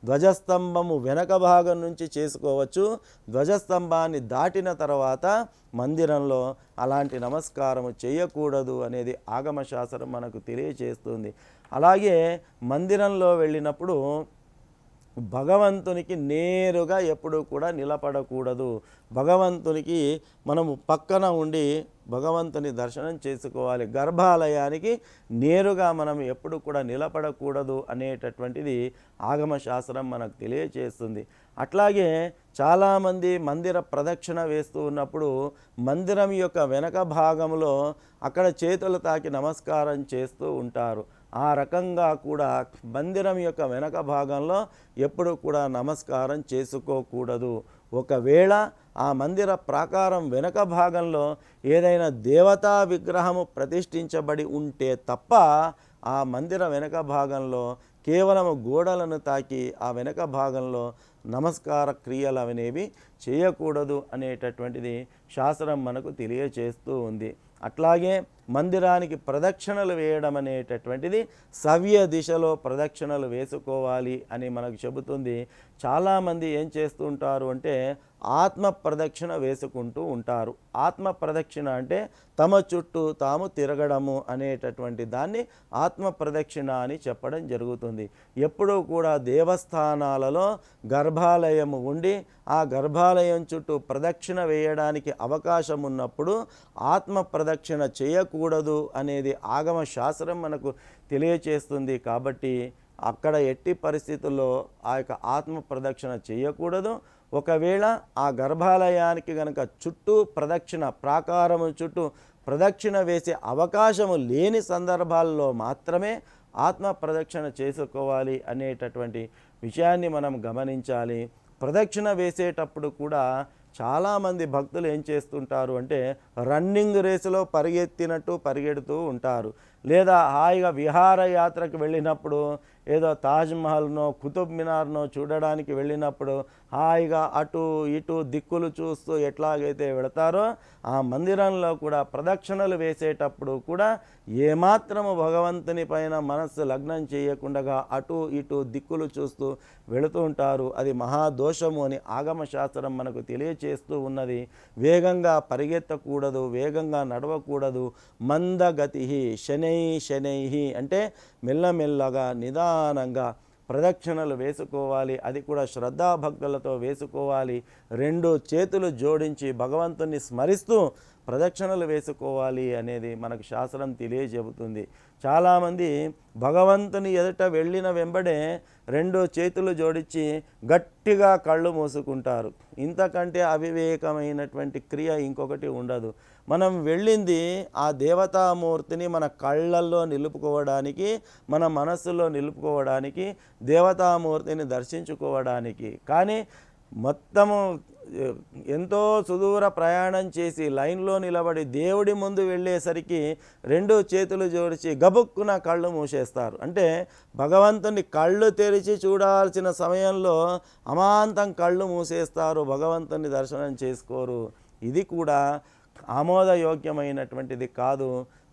ధ్వజస్తంభము వెనక భాగం నుంచి చేసుకోవచ్చు. ధ్వజస్తంభాన్ని దాటిన తర్వాత మందిరంలో అలాంటి నమస్కారము చేయకూడదు అనేది ఆగమశాస్త్రం మనకు తెలియచేస్తుంది. అలాగే మందిరంలో వెళ్ళినప్పుడు భగవంతునికి నేరుగా ఎప్పుడూ కూడా నిలబడకూడదు. భగవంతునికి మనము పక్కన ఉండి భగవంతుని దర్శనం చేసుకోవాలి. గర్భాలయానికి నేరుగా మనం ఎప్పుడు కూడా నిలబడకూడదు అనేటటువంటిది ఆగమశాస్త్రం మనకు తెలియచేస్తుంది. అట్లాగే చాలామంది మందిర ప్రదక్షిణ వేస్తూ ఉన్నప్పుడు మందిరం యొక్క వెనక భాగంలో అక్కడ చేతులు తాకి నమస్కారం చేస్తూ ఉంటారు. ఆ రకంగా కూడా మందిరం యొక్క వెనక భాగంలో ఎప్పుడు కూడా నమస్కారం చేసుకోకూడదు. ఒకవేళ ఆ మందిర ప్రాకారం వెనక భాగంలో ఏదైనా దేవతా విగ్రహము ప్రతిష్ఠించబడి ఉంటే తప్ప ఆ మందిర వెనక భాగంలో కేవలం గోడలను తాకి ఆ వెనక భాగంలో నమస్కార క్రియలు అనేవి చేయకూడదు అనేటటువంటిది శాస్త్రం మనకు తెలియచేస్తూ ఉంది. అట్లాగే మందిరానికి ప్రదక్షిణలు వేయడం అనేటటువంటిది సవ్య దిశలో ప్రదక్షిణలు వేసుకోవాలి అని మనకు చెబుతుంది. చాలామంది ఏం చేస్తూ ఉంటారు అంటే ఆత్మ ప్రదక్షిణ వేసుకుంటూ ఉంటారు. ఆత్మ ప్రదక్షిణ అంటే తమ చుట్టూ తాము తిరగడము అనేటటువంటి దాన్ని ఆత్మ ప్రదక్షిణ అని చెప్పడం జరుగుతుంది. ఎప్పుడూ కూడా దేవస్థానాలలో గర్భాలయం ఉండి ఆ గర్భాలయం చుట్టూ ప్రదక్షిణ వేయడానికి అవకాశం ఉన్నప్పుడు ఆత్మ ప్రదక్షిణ చేయకూడదు అనేది ఆగమ శాస్త్రం మనకు తెలియచేస్తుంది. కాబట్టి అక్కడ ఎట్టి పరిస్థితుల్లో ఆ యొక్క ఆత్మ ప్రదక్షిణ చేయకూడదు. ఒకవేళ ఆ గర్భాలయానికి గనక చుట్టూ ప్రదక్షిణ ప్రాకారము చుట్టూ ప్రదక్షిణ వేసే అవకాశము లేని సందర్భాల్లో మాత్రమే ఆత్మ ప్రదక్షిణ చేసుకోవాలి అనేటటువంటి విషయాన్ని మనం గమనించాలి. ప్రదక్షిణ వేసేటప్పుడు కూడా చాలామంది భక్తులు ఏం చేస్తుంటారు అంటే రన్నింగ్ రేసులో పరిగెత్తినట్టు పరిగెడుతూ ఉంటారు. లేదా హాయిగా విహారయాత్రకు వెళ్ళినప్పుడు ఏదో తాజ్మహల్నో కుతుబ్ మినార్నో చూడడానికి వెళ్ళినప్పుడు హాయిగా అటు ఇటు దిక్కులు చూస్తూ ఎట్లాగైతే వెళతారో ఆ మందిరంలో కూడా ప్రదక్షిణలు వేసేటప్పుడు కూడా ఏమాత్రము భగవంతుని పైన మనస్సు లగ్నం చేయకుండా అటు ఇటు దిక్కులు చూస్తూ వెళుతూ ఉంటారు. అది మహాదోషము అని ఆగమశాస్త్రం మనకు తెలియచేస్తూ ఉన్నది. వేగంగా పరిగెత్తకూడదు, వేగంగా నడవకూడదు. మందగతి శనై శనై అంటే మెల్లమెల్లగా నిదానంగా ప్రదక్షిణలు వేసుకోవాలి. అది కూడా శ్రద్ధాభక్తులతో వేసుకోవాలి. రెండు చేతులు జోడించి భగవంతుని స్మరిస్తూ ప్రదక్షిణలు వేసుకోవాలి అనేది మనకు శాస్త్రం తెలియజెబుతుంది. చాలామంది భగవంతుని ఎదుట వెళ్ళిన వెంబడే రెండు చేతులు జోడించి గట్టిగా కళ్ళు మూసుకుంటారు. ఇంతకంటే అవివేకమైనటువంటి క్రియ ఇంకొకటి ఉండదు. మనం వెళ్ళింది ఆ దేవతామూర్తిని మన కళ్ళల్లో నిలుపుకోవడానికి, మన మనస్సులో నిలుపుకోవడానికి, దేవతామూర్తిని దర్శించుకోవడానికి. కానీ మొత్తము ఎంతో సుదూర ప్రయాణం చేసి లైన్లో నిలబడి దేవుడి ముందు వెళ్ళేసరికి రెండు చేతులు జోడించి గబుక్కున కళ్ళు మూసేస్తారు. అంటే భగవంతుని కళ్ళు తెరిచి చూడాల్సిన సమయంలో అమాంతం కళ్ళు మూసేస్తారు, భగవంతుని దర్శనం చేసుకోరు. ఇది కూడా ఆమోదయోగ్యమైనటువంటిది కాదు.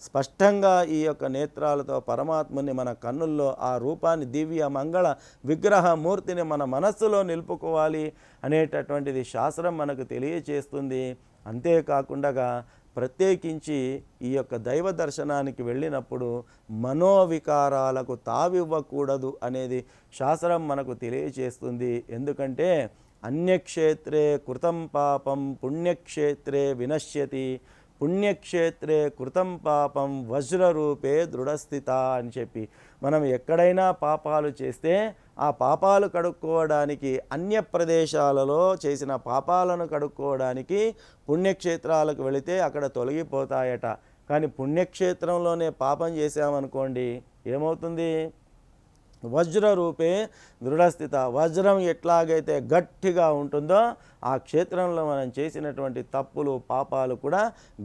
స్పష్టంగా ఈ యొక్క నేత్రాలతో పరమాత్మని మన కన్నుల్లో ఆ రూపాన్ని దివ్య మంగళ విగ్రహ మూర్తిని మన మనస్సులో నిలుపుకోవాలి అనేటటువంటిది శాస్త్రం మనకు తెలియచేస్తుంది. అంతేకాకుండా ప్రత్యేకించి ఈ యొక్క దైవ దర్శనానికి వెళ్ళినప్పుడు మనోవికారాలకు తావివ్వకూడదు అనేది శాస్త్రం మనకు తెలియచేస్తుంది. ఎందుకంటే అన్యక్షేత్రే కృతం పాపం పుణ్యక్షేత్రే వినశ్యతి, పుణ్యక్షేత్రే కృతం పాపం వజ్రరూపే దృఢస్థిత అని చెప్పి మనం ఎక్కడైనా పాపాలు చేస్తే ఆ పాపాలు కడుక్కోవడానికి అన్య ప్రదేశాలలో చేసిన పాపాలను కడుక్కోవడానికి పుణ్యక్షేత్రాలకు వెళితే అక్కడ తొలగిపోతాయట. కానీ పుణ్యక్షేత్రంలోనే పాపం చేశామనుకోండి ఏమవుతుంది? వజ్రరూపే దృఢస్థిత. వజ్రం ఎట్లాగైతే గట్టిగా ఉంటుందో ఆ క్షేత్రంలో మనం చేసినటువంటి తప్పులు పాపాలు కూడా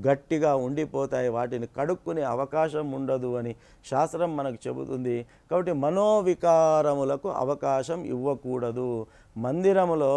గట్టిగా ఉండిపోతాయి, వాటిని కడుక్కునే అవకాశం ఉండదు అని శాస్త్రం మనకు చెబుతుంది. కాబట్టి మనోవికారములకు అవకాశం ఇవ్వకూడదు. మందిరములో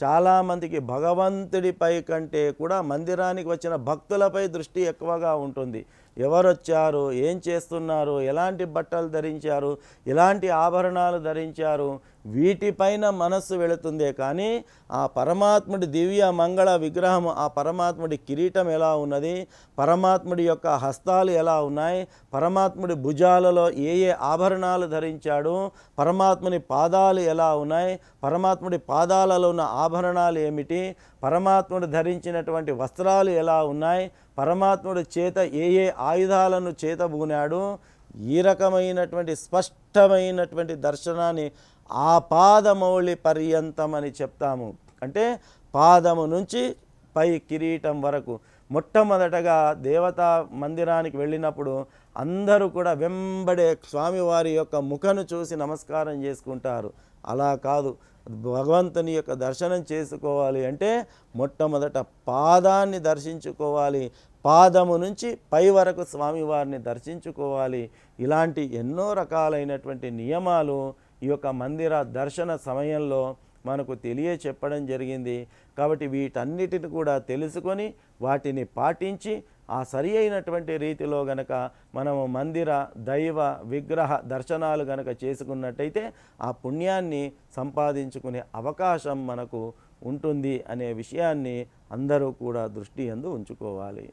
చాలామందికి భగవంతుడిపై కంటే కూడా మందిరానికి వచ్చిన భక్తులపై దృష్టి ఎక్కువగా ఉంటుంది. ఎవరొచ్చారు, ఏం చేస్తున్నారు, ఎలాంటి బట్టలు ధరించారు, ఎలాంటి ఆభరణాలు ధరించారు, వీటిపైన మనస్సు వెళుతుందే కానీ ఆ పరమాత్ముడి దివ్య మంగళ విగ్రహం, ఆ పరమాత్ముడి కిరీటం ఎలా ఉన్నది, పరమాత్ముడి యొక్క హస్తాలు ఎలా ఉన్నాయి, పరమాత్ముడి భుజాలలో ఏ ఏ ఆభరణాలు ధరించాడు, పరమాత్ముని పాదాలు ఎలా ఉన్నాయి, పరమాత్ముడి పాదాలలో ఉన్న ఆభరణాలు ఏమిటి, పరమాత్ముడు ధరించినటువంటి వస్త్రాలు ఎలా ఉన్నాయి, పరమాత్ముడి చేత ఏ ఏ ఆయుధాలను చేతబూనాడు, ఈ రకమైనటువంటి స్పష్టమైనటువంటి దర్శనాన్ని ఆ పాదమౌళి పర్యంతం అని చెప్తాము. అంటే పాదము నుంచి పై కిరీటం వరకు. మొట్టమొదటగా దేవతా మందిరానికి వెళ్ళినప్పుడు అందరూ కూడా వెంబడే స్వామివారి యొక్క ముఖను చూసి నమస్కారం చేసుకుంటారు. అలా కాదు, భగవంతుని యొక్క దర్శనం చేసుకోవాలి అంటే మొట్టమొదట పాదాన్ని దర్శించుకోవాలి. పాదము నుంచి పై వరకు స్వామివారిని దర్శించుకోవాలి. ఇలాంటి ఎన్నో రకాలైనటువంటి నియమాలు ఈ యొక్క మందిర దర్శన సమయంలో మనకు చెప్పడం జరిగింది. కాబట్టి వీటన్నిటిని కూడా తెలుసుకొని వాటిని పాటించి ఆ సరి అయినటువంటి రీతిలో గనక మనము మందిర దైవ విగ్రహ దర్శనాలు గనక చేసుకున్నట్టయితే ఆ పుణ్యాన్ని సంపాదించుకునే అవకాశం మనకు ఉంటుంది అనే విషయాన్ని అందరూ కూడా దృష్టి యందు ఉంచుకోవాలి.